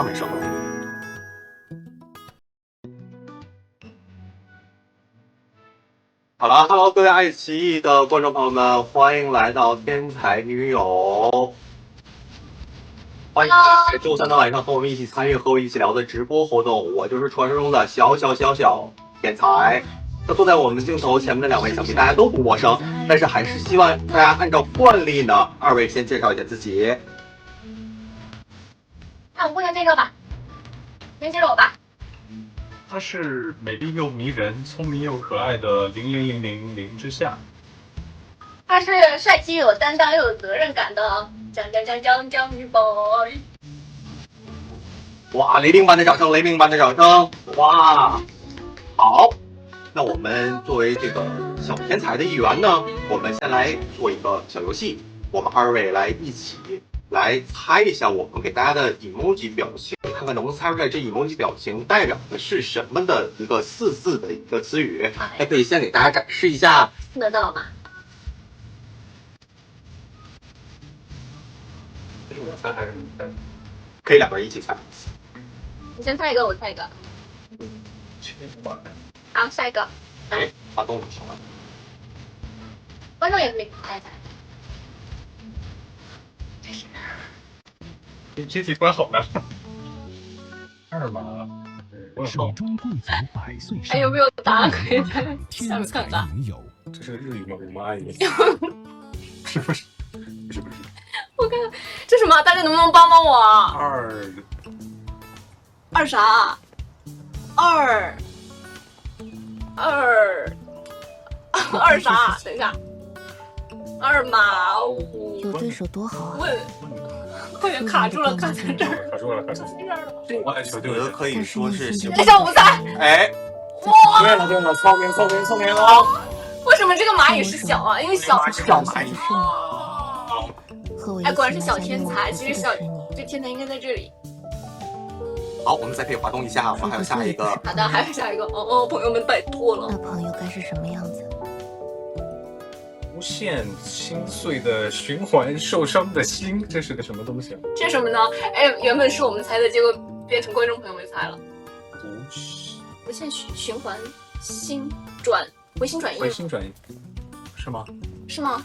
上面说。好了 ，Hello， 各位爱奇艺的观众朋友们，欢迎来到天才女友。欢迎在周三的晚上和我们一起参与和我一起聊的直播活动。我就是传说中的小天才。那坐在我们镜头前面的两位，想必大家都不陌生，但是还是希望大家按照惯例呢，二位先介绍一下自己。那我姑娘介绍吧，先介绍我吧。她是美丽又迷人、聪明又可爱的00000之夏。他是帅气有担当又有责任感的江鱼 boy。哇，雷鸣般的掌声，雷鸣般的掌声！哇，好，那我们作为这个小天才的一员呢，我们先来做一个小游戏，我们二位来一起来猜一下我们给大家的 emoji 表情，看看能不能猜出来这 emoji 表情代表的是什么的一个4字的一个词语。还可以先给大家展示一下，得到吗？这是我猜还是你猜？可以两个人一起猜。你先猜一个，我猜一个。切换。好，下一个。哎，发动就行了。观众也可以猜一猜。这题关好难。二码。手中贵族百岁还有没有答案可以猜？天才女友，这是个日语吗？我妈耶。是不是？不是。我看这什么？大家能不能帮帮我啊？二啥？二啥？等一下，二码有对手多好啊！快点卡住了，卡在这儿，卡住了。我爱球队我可以说是行。等一下，我猜。哎，哇！对了，聪明了。为什么这个蚂蚁是小啊？因为小蚂蚁。哎，果然是小天才。其实这天才应该在这里。好，我们再可以滑动一下，我们还有下一个。好的，还有下一个。朋友们拜托了。那朋友该是什么样子？无限心碎的循环，受伤的心，这是个什么东西啊？这是什么呢？哎，原本是我们猜的，结果变成观众朋友们猜了。无限循环，回心转意，是吗？是吗？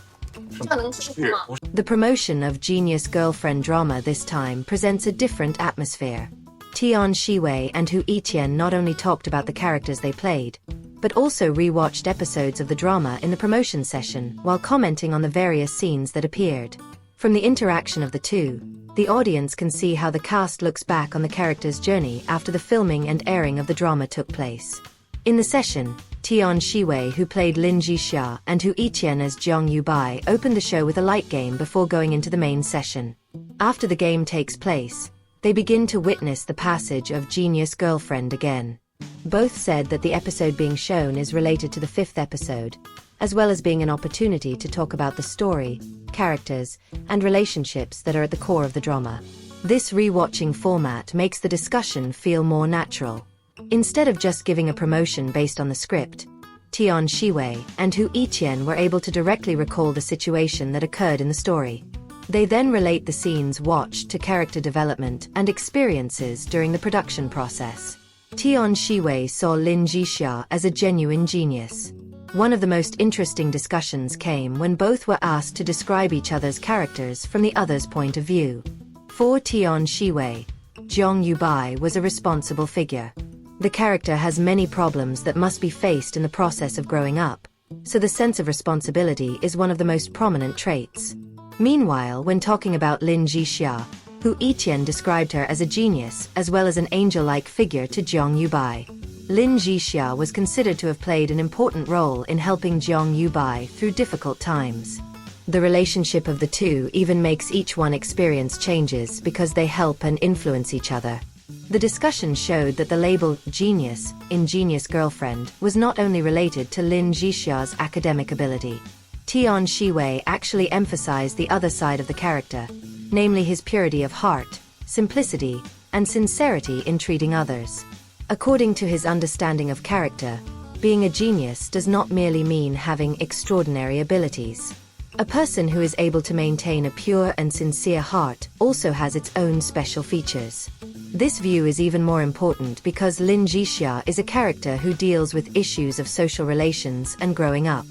这能是吗？ The promotion of Genius Girlfriend drama this time presents a different atmosphere. Tian, Xiwei, and Yitian not only talked about the characters they played, but also rewatched episodes of the drama in the promotion session while commenting on the various scenes that appeared. From the interaction of the two, the audience can see how the cast looks back on the characters' journey after the filming and airing of the drama took place. In the session, Tian Xiwei, who played Lin Jixia, and Yitian as Zhang Yubai, opened the show with a light game before going into the main session. After the game takes place, they begin to witness the passage of Genius Girlfriend again. Both said that the episode being shown is related to the 5th episode, as well as being an opportunity to talk about the story, characters, and relationships that are at the core of the drama. This rewatching format makes the discussion feel more natural. Instead of just giving a promotion based on the script, Tian Xiwei and Yitian were able to directly recall the situation that occurred in the story. They then relate the scenes watched to character development and experiences during the production process. Tian Xiwei saw Lin Jixia as a genuine genius. One of the most interesting discussions came when both were asked to describe each other's characters from the other's point of view. For Tian Xiwei, Zhang Yubai was a responsible figure. The character has many problems that must be faced in the process of growing up, so the sense of responsibility is one of the most prominent traits. Meanwhile, when talking about Lin Jixia, Yitian described her as a genius as well as an angel-like figure to Zhang Yubai. Lin Jixia was considered to have played an important role in helping Zhang Yubai through difficult times. The relationship of the two even makes each one experience changes because they help and influence each other. The discussion showed that the label genius in Genius Girlfriend was not only related to Lin Jixia's academic ability. Tian Xiwei actually emphasized the other side of the character, namely his purity of heart, simplicity, and sincerity in treating others. According to his understanding of character, being a genius does not merely mean having extraordinary abilities. A person who is able to maintain a pure and sincere heart also has its own special features. This view is even more important because Lin Jixia is a character who deals with issues of social relations and growing up.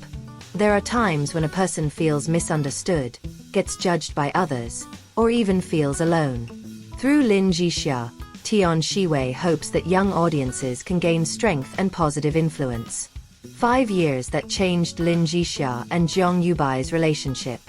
There are times when a person feels misunderstood, gets judged by others, or even feels alone. Through Lin Jixia, Tian Xiwei hopes that young audiences can gain strength and positive influence. 5 years that changed Lin Jixia and Zhang Yubai's relationship.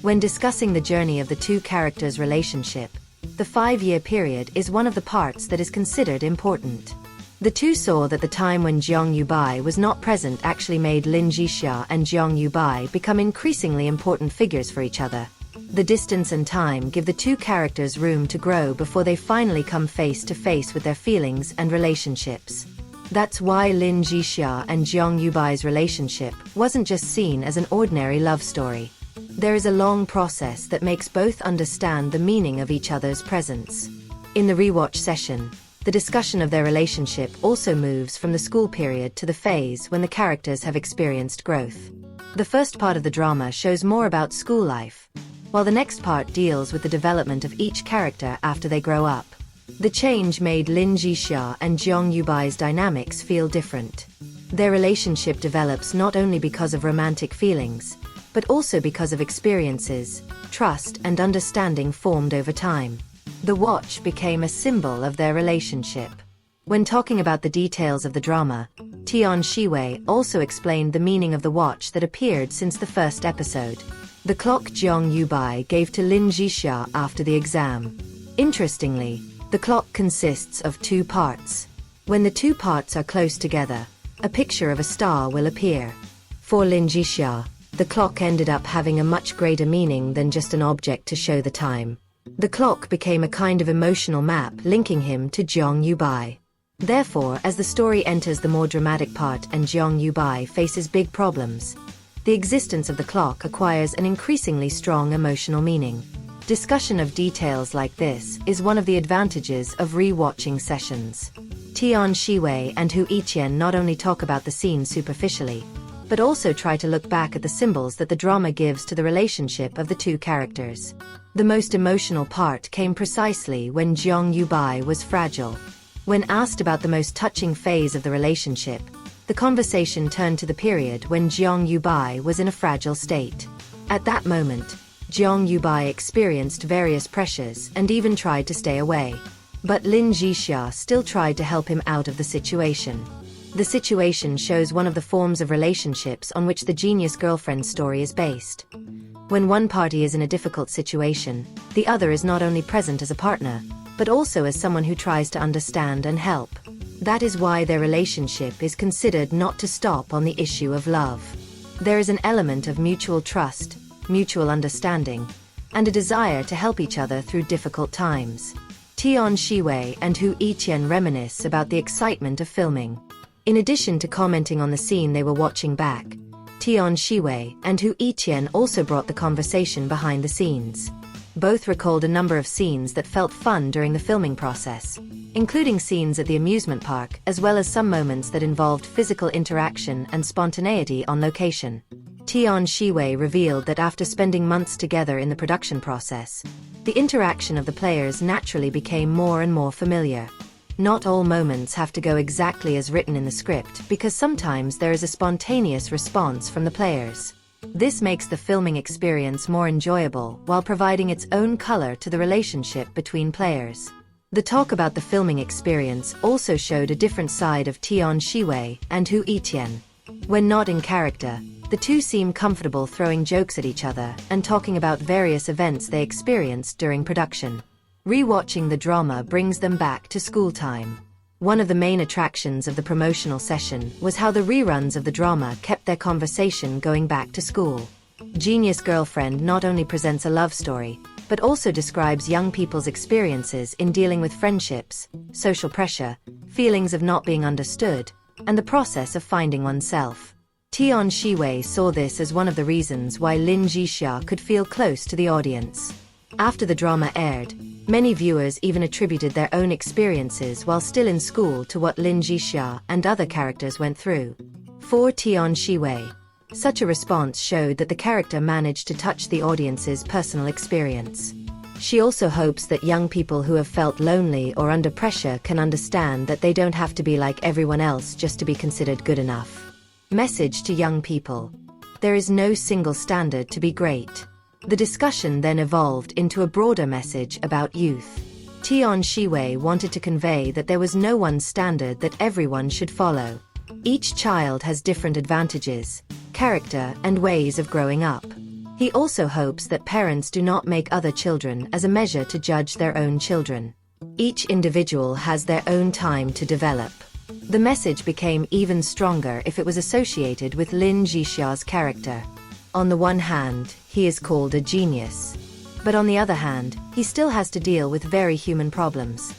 When discussing the journey of the two characters' relationship, the 5-year period is one of the parts that is considered important. The two saw that the time when Zhang Yubai was not present actually made Lin Jixia and Zhang Yubai become increasingly important figures for each other. The distance and time give the two characters room to grow before they finally come face to face with their feelings and relationships. That's why Lin Jixia and Zhang Yubai's relationship wasn't just seen as an ordinary love story. There is a long process that makes both understand the meaning of each other's presence. In the rewatch session, the discussion of their relationship also moves from the school period to the phase when the characters have experienced growth. The first part of the drama shows more about school life, while the next part deals with the development of each character after they grow up. The change made Lin Jixia and Zhang Yubai's dynamics feel different. Their relationship develops not only because of romantic feelings, but also because of experiences, trust and understanding formed over time. The watch became a symbol of their relationship. When talking about the details of the drama, Tian Xiwei also explained the meaning of the watch that appeared since the first episode. The clock Zhang Yubai gave to Lin Jixia after the exam. Interestingly, the clock consists of 2 parts. When the 2 parts are close together, a picture of a star will appear. For Lin Jixia, the clock ended up having a much greater meaning than just an object to show the time. The clock became a kind of emotional map linking him to Zhang Yubai. Therefore, as the story enters the more dramatic part and Zhang Yubai faces big problems, the existence of the clock acquires an increasingly strong emotional meaning. Discussion of details like this is one of the advantages of rewatching sessions. Tian Xiwei and Yitian not only talk about the scene superficially, but also try to look back at the symbols that the drama gives to the relationship of the two characters. The most emotional part came precisely when Zhang Yubai was fragile. When asked about the most touching phase of the relationship, the conversation turned to the period when Zhang Yubai was in a fragile state. At that moment, Zhang Yubai experienced various pressures and even tried to stay away. But Lin Jixia still tried to help him out of the situation. The situation shows one of the forms of relationships on which the genius girlfriend story is based. When one party is in a difficult situation, the other is not only present as a partner, but also as someone who tries to understand and help. That is why their relationship is considered not to stop on the issue of love. There is an element of mutual trust, mutual understanding, and a desire to help each other through difficult times. Tian Xiwei and Yitian reminisce about the excitement of filming. In addition to commenting on the scene they were watching back, Tian Xiwei and Yitian also brought the conversation behind the scenes. Both recalled a number of scenes that felt fun during the filming process, including scenes at the amusement park as well as some moments that involved physical interaction and spontaneity on location. Tian Xiwei revealed that after spending months together in the production process, the interaction of the players naturally became more and more familiar. Not all moments have to go exactly as written in the script because sometimes there is a spontaneous response from the players. This makes the filming experience more enjoyable while providing its own color to the relationship between players. The talk about the filming experience also showed a different side of Tian Xiwei and Yitian. When not in character, the two seem comfortable throwing jokes at each other and talking about various events they experienced during production. Rewatching the drama brings them back to school time. One of the main attractions of the promotional session was how the reruns of the drama kept their conversation going back to school. Genius Girlfriend not only presents a love story, but also describes young people's experiences in dealing with friendships, social pressure, feelings of not being understood, and the process of finding oneself. Tian Xiwei saw this as one of the reasons why Lin Jixia could feel close to the audience. After the drama aired, many viewers even attributed their own experiences while still in school to what Lin Jixia and other characters went through. For Tian Xiwei, such a response showed that the character managed to touch the audience's personal experience. She also hopes that young people who have felt lonely or under pressure can understand that they don't have to be like everyone else just to be considered good enough. Message to young people. There is no single standard to be great. The discussion then evolved into a broader message about youth. Tian Xiwei wanted to convey that there was no one standard that everyone should follow. Each child has different advantages, character, and ways of growing up. He also hopes that parents do not make other children as a measure to judge their own children. Each individual has their own time to develop. The message became even stronger if it was associated with Lin Jixia's character. On the one hand, he is called a genius. But on the other hand, he still has to deal with very human problems.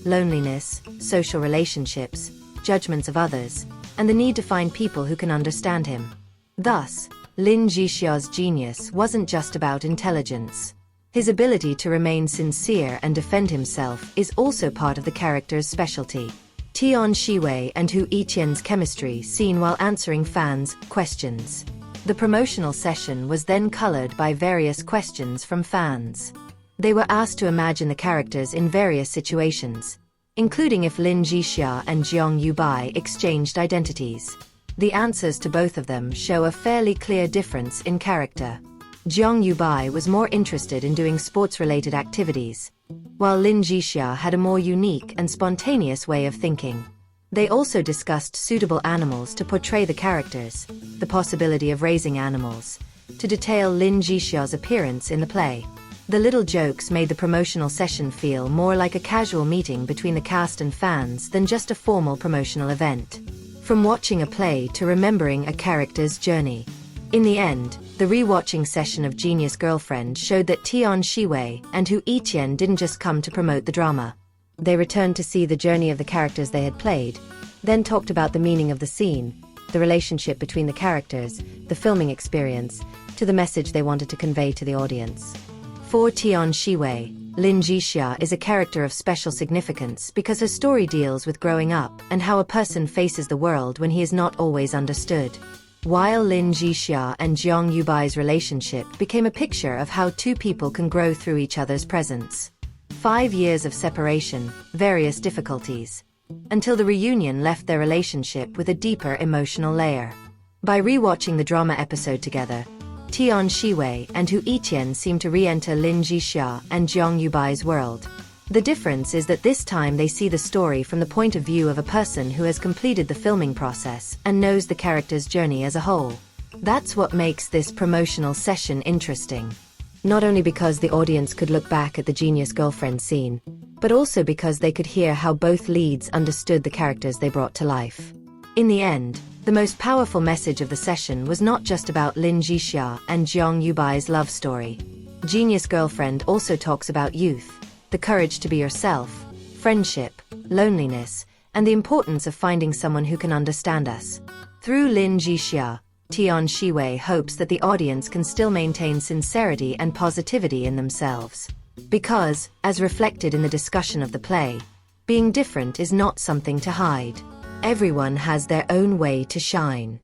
Loneliness, social relationships, judgments of others, and the need to find people who can understand him. Thus, Lin Jixia's genius wasn't just about intelligence. His ability to remain sincere and defend himself is also part of the character's specialty. Tian Xiwei and Yitian's chemistry seen while answering fans' questions. The promotional session was then colored by various questions from fans. They were asked to imagine the characters in various situations, including if Lin Jixia and Jiang Yubai exchanged identities. The answers to both of them show a fairly clear difference in character. Jiang Yubai was more interested in doing sports-related activities, while Lin Jixia had a more unique and spontaneous way of thinking. They also discussed suitable animals to portray the characters, the possibility of raising animals, to detail Lin Jixia's appearance in the play. The little jokes made the promotional session feel more like a casual meeting between the cast and fans than just a formal promotional event. From watching a play to remembering a character's journey. In the end, the rewatching session of Genius Girlfriend showed that Tian Xiwei and Yitian didn't just come to promote the drama. They returned to see the journey of the characters they had played, then talked about the meaning of the scene, the relationship between the characters, the filming experience, to the message they wanted to convey to the audience. For Tian Xiwei, Lin Jixia is a character of special significance because her story deals with growing up and how a person faces the world when he is not always understood. While Lin Jixia and Jiang Yubai's relationship became a picture of how two people can grow through each other's presence. 5 years of separation, various difficulties, until the reunion left their relationship with a deeper emotional layer. By rewatching the drama episode together, Tian Xiwei and Yitian seem to re-enter Lin Jixia and Jiang Yubai's world. The difference is that this time they see the story from the point of view of a person who has completed the filming process and knows the character's journey as a whole. That's what makes this promotional session interesting. Not only because the audience could look back at the Genius Girlfriend scene, but also because they could hear how both leads understood the characters they brought to life. In the end, the most powerful message of the session was not just about Lin Jixia and Jiang Yubai's love story. Genius Girlfriend also talks about youth, the courage to be yourself, friendship, loneliness, and the importance of finding someone who can understand us. Through Lin Jixia, Tian Xiwei hopes that the audience can still maintain sincerity and positivity in themselves. Because, as reflected in the discussion of the play, being different is not something to hide. Everyone has their own way to shine.